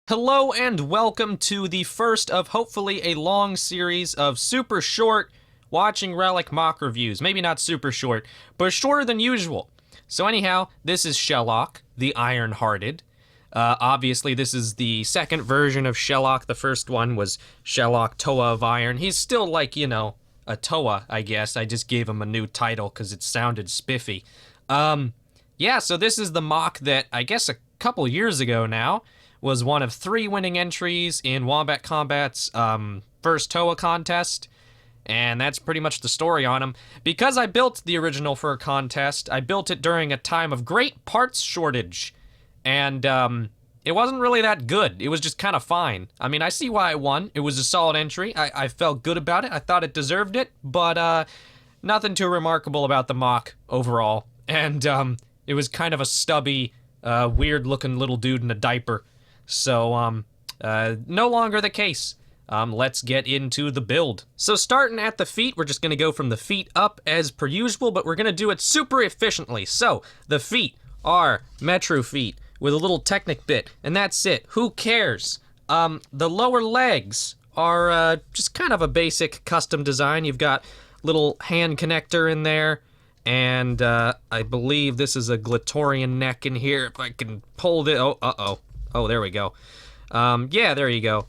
Hello and welcome to the first of hopefully a long series of super short watching Relic mock reviews. Maybe not super short, but shorter than usual. So anyhow, this is Shelok, the Iron-Hearted. Obviously, this is the second version of Shelok. The first one was Shelok Toa of Iron. He's still like, you know, a Toa, I guess. I just gave him a new title because it sounded spiffy. Yeah, so this is the mock that I guess a couple years ago now was one of 3 winning entries in Wombat Combat's first TOA contest, and that's pretty much the story on him. Because I built the original for a contest, I built it during a time of great parts shortage, and it wasn't really that good. It was just kind of fine. I mean, I see why I won. It was a solid entry. I felt good about it. I thought it deserved it, but nothing too remarkable about the mock overall. And it was kind of a stubby, weird-looking little dude in a diaper. So, no longer the case. Let's get into the build. So starting at the feet, we're just gonna go from the feet up as per usual, but we're gonna do it super efficiently. So, the feet are Metro feet with a little Technic bit, and that's it. Who cares? The lower legs are, just kind of a basic custom design. You've got little hand connector in there, and, I believe this is a Glatorian neck in here. If I can pull it, oh, there we go. Yeah, there you go.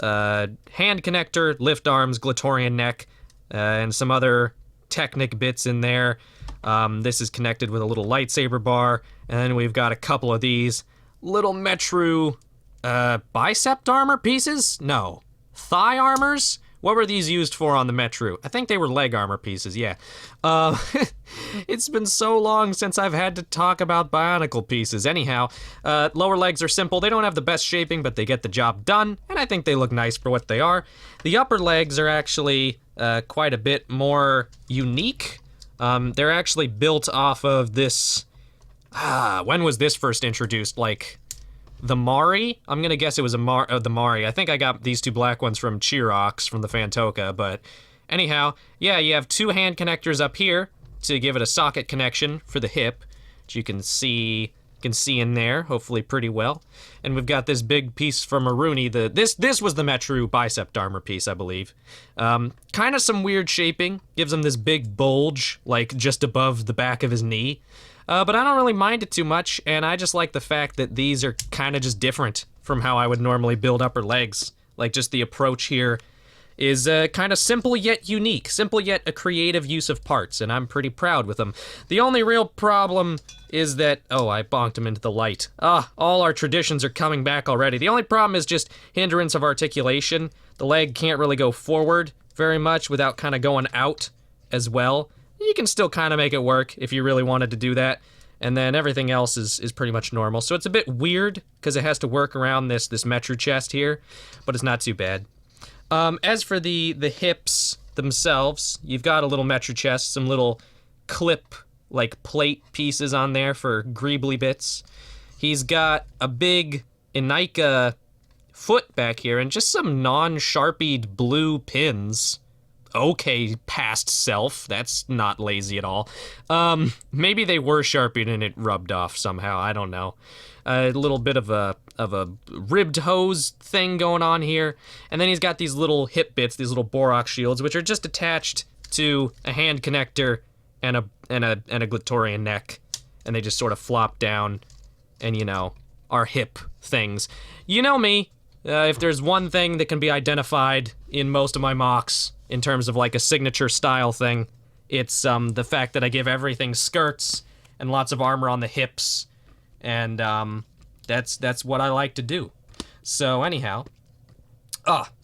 Hand connector, lift arms, Glatorian neck, and some other Technic bits in there. This is connected with a little lightsaber bar, and then we've got a couple of these little Metru, bicep armor pieces? No. Thigh armors? What were these used for on the Metru? I think they were leg armor pieces, yeah. It's been so long since I've had to talk about Bionicle pieces. Anyhow, lower legs are simple. They don't have the best shaping, but they get the job done, and I think they look nice for what they are. The upper legs are actually quite a bit more unique. They're actually built off of this... when was this first introduced? Like... the Mari? I'm gonna guess it was the Mari. I think I got these 2 black ones from Chirox from the Fantoka, but anyhow, yeah, you have 2 hand connectors up here to give it a socket connection for the hip, which you can see in there, hopefully pretty well. And we've got this big piece from Maruni. This was the Metru bicep armor piece, I believe. Kind of some weird shaping. Gives him this big bulge, like just above the back of his knee. But I don't really mind it too much, and I just like the fact that these are kind of just different from how I would normally build upper legs. Like, just the approach here is kind of simple yet unique, simple yet a creative use of parts, and I'm pretty proud with them. The only real problem is that, oh, I bonked him into the light. All our traditions are coming back already. The only problem is just hindrance of articulation. The leg can't really go forward very much without kind of going out as well. You can still kind of make it work if you really wanted to do that. And then everything else is pretty much normal. So it's a bit weird because it has to work around this Metru chest here, but it's not too bad. As for the hips themselves, you've got a little Metru chest, some little clip, like plate pieces on there for greebly bits. He's got a big Inika foot back here and just some non-sharpied blue pins. Okay, past self. That's not lazy at all. Maybe they were Sharpied and it rubbed off somehow. I don't know. A little bit of a ribbed hose thing going on here. And then he's got these little hip bits, these little Borak shields, which are just attached to a hand connector and a Glatorian neck. And they just sort of flop down and, you know, are hip things. You know me. If there's one thing that can be identified in most of my mocks, in terms of like a signature style thing, it's the fact that I give everything skirts and lots of armor on the hips, and that's what I like to do. So anyhow,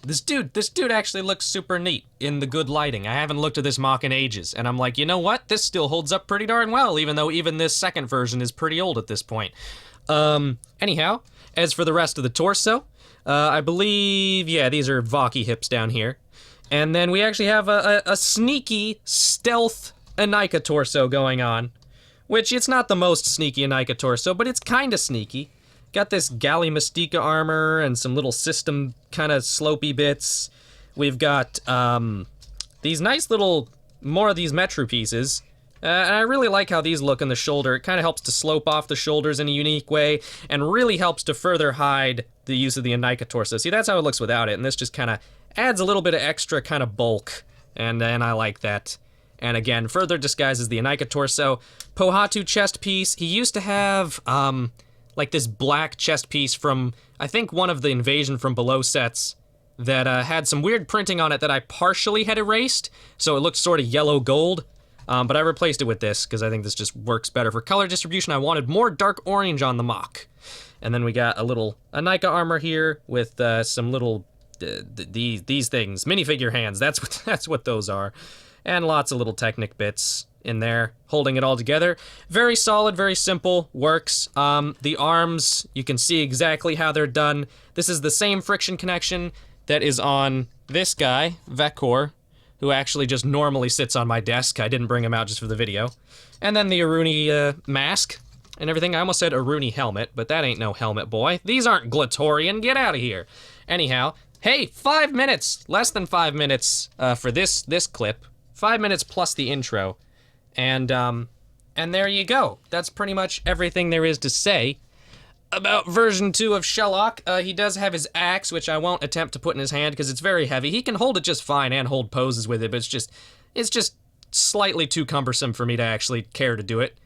this dude actually looks super neat in the good lighting. I haven't looked at this mock in ages, and I'm like, you know what? This still holds up pretty darn well, even though even this second version is pretty old at this point. Anyhow, as for the rest of the torso, I believe, yeah, these are Vaki hips down here. And then we actually have a sneaky stealth Inika torso going on, which it's not the most sneaky Inika torso, but it's kind of sneaky. Got this Galley Mystica armor and some little system kind of slopey bits. We've got these nice little, more of these Metru pieces And I really like how these look on the shoulder. It kind of helps to slope off the shoulders in a unique way, and really helps to further hide the use of the Anika torso. See, that's how it looks without it, and this just kind of adds a little bit of extra kind of bulk, and I like that. And again, further disguises the Anika torso. Pohatu chest piece. He used to have, like this black chest piece from, I think, one of the Invasion from Below sets that had some weird printing on it that I partially had erased, so it looked sort of yellow gold. But I replaced it with this because I think this just works better for color distribution. I wanted more dark orange on the MOC. And then we got a little Anika armor here with some little these things, minifigure hands. That's what those are, and lots of little Technic bits in there holding it all together. Very solid, very simple, works. The arms, you can see exactly how they're done. This is the same friction connection that is on this guy, Vekor, who actually just normally sits on my desk. I didn't bring him out just for the video. And then the Aruni mask and everything. I almost said Aruni helmet, but that ain't no helmet, boy. These aren't Glatorian. Get out of here. Anyhow, hey, 5 minutes, less than 5 minutes for this clip. 5 minutes plus the intro. And there you go. That's pretty much everything there is to say about version 2 of Shelok. He does have his axe, which I won't attempt to put in his hand because it's very heavy. He can hold it just fine and hold poses with it, but it's just slightly too cumbersome for me to actually care to do it.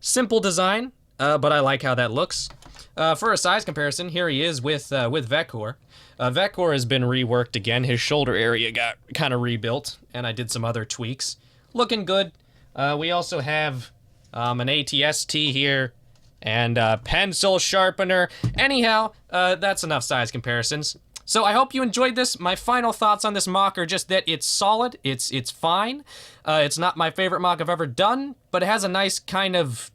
Simple design, but I like how that looks. For a size comparison, here he is with Vekor. Vekor has been reworked again. His shoulder area got kind of rebuilt, and I did some other tweaks. Looking good. We also have an ATST here, and a pencil sharpener. Anyhow, that's enough size comparisons. So I hope you enjoyed this. My final thoughts on this MOC are just that it's solid, it's fine. It's not my favorite MOC I've ever done, but it has a nice kind of,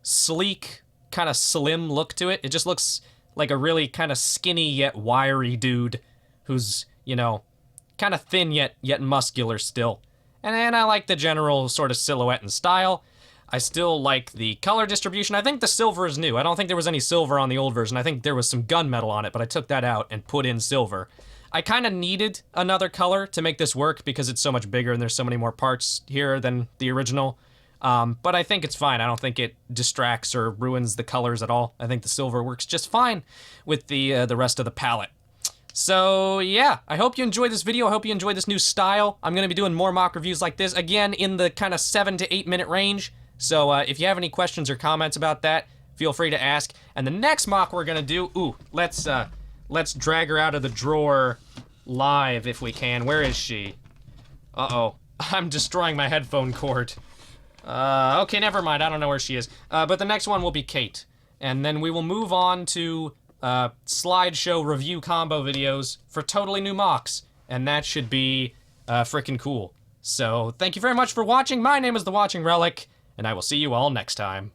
sleek, kind of slim look to it. It just looks like a really kind of skinny yet wiry dude who's, kind of thin yet muscular still. And I like the general sort of silhouette and style. I still like the color distribution. I think the silver is new. I don't think there was any silver on the old version. I think there was some gunmetal on it, but I took that out and put in silver. I kind of needed another color to make this work because it's so much bigger and there's so many more parts here than the original. But I think it's fine. I don't think it distracts or ruins the colors at all. I think the silver works just fine with the rest of the palette. So yeah, I hope you enjoyed this video. I hope you enjoyed this new style. I'm going to be doing more MOC reviews like this, again, in the kind of 7 to 8 minute range. So if you have any questions or comments about that, feel free to ask. And the next MOC we're gonna do, let's drag her out of the drawer live if we can. Where is she? Uh-oh, I'm destroying my headphone cord. Okay, never mind, I don't know where she is. But the next one will be Kate. And then we will move on to slideshow review combo videos for totally new MOCs. And that should be frickin' cool. So thank you very much for watching. My name is The Watching Relic, and I will see you all next time.